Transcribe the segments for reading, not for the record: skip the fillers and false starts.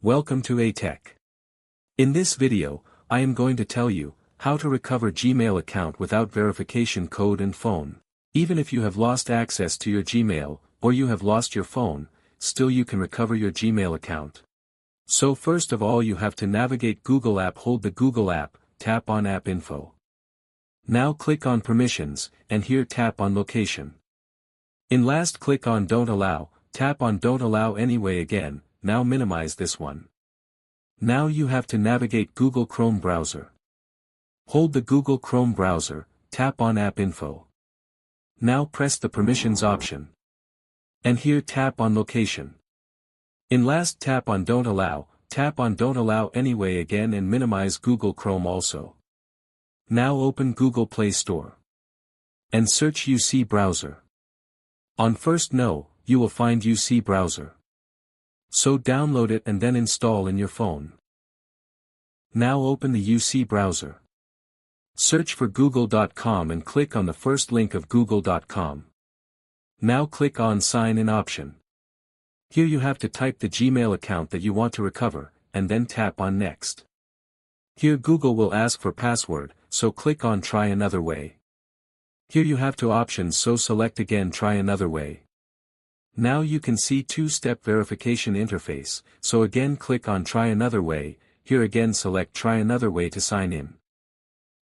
Welcome to A-Tech. In this video, I am going to tell you how to recover Gmail account without verification code and phone. Even if you have lost access to your Gmail, or you have lost your phone, still you can recover your Gmail account. So first of all you have to navigate Google app, hold the Google app, tap on App Info. Now click on Permissions, and here tap on Location. In last click on Don't Allow, tap on Don't Allow Anyway again. Now minimize this one. Now you have to navigate Google Chrome browser. Hold the Google Chrome browser, tap on App Info. Now press the Permissions option. And here tap on Location. In last tap on Don't Allow, tap on Don't Allow Anyway again and minimize Google Chrome also. Now open Google Play Store. And search UC Browser. On first no, you will find UC Browser. So download it and then install in your phone. Now open the UC browser. Search for google.com and click on the first link of google.com. Now click on Sign In option. Here you have to type the Gmail account that you want to recover, and then tap on Next. Here Google will ask for password, so click on Try Another Way. Here you have two options, so select again Try Another Way. Now you can see two-step verification interface, so again click on Try Another Way, here again select Try Another Way to sign in.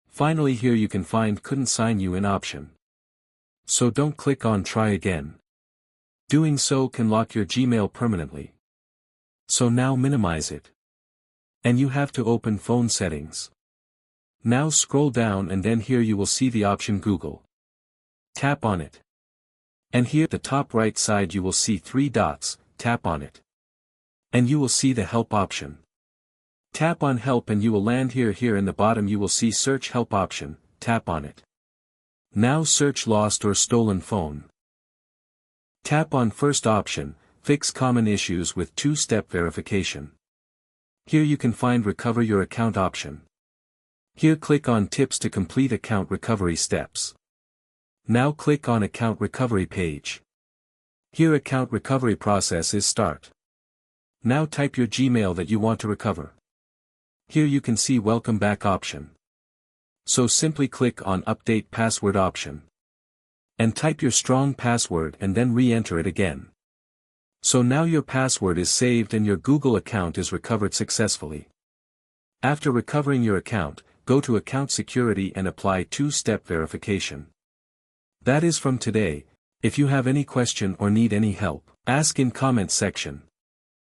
Finally here you can find Couldn't Sign You In option. So don't click on Try Again. Doing so can lock your Gmail permanently. So now minimize it. And you have to open phone settings. Now scroll down and then here you will see the option Google. Tap on it. And here at the top right side you will see three dots, tap on it. And you will see the Help option. Tap on Help and you will land here in the bottom you will see Search Help option, tap on it. Now search Lost or Stolen Phone. Tap on First option, Fix Common Issues with Two-Step Verification. Here you can find Recover Your Account option. Here click on Tips to complete account recovery steps. Now click on Account Recovery page. Here account recovery process is Start. Now type your Gmail that you want to recover. Here you can see Welcome Back option. So simply click on Update Password option. And type your strong password and then re-enter it again. So now your password is saved and your Google account is recovered successfully. After recovering your account, go to Account Security and apply two-step verification. That is from today. If you have any question or need any help, ask in comment section.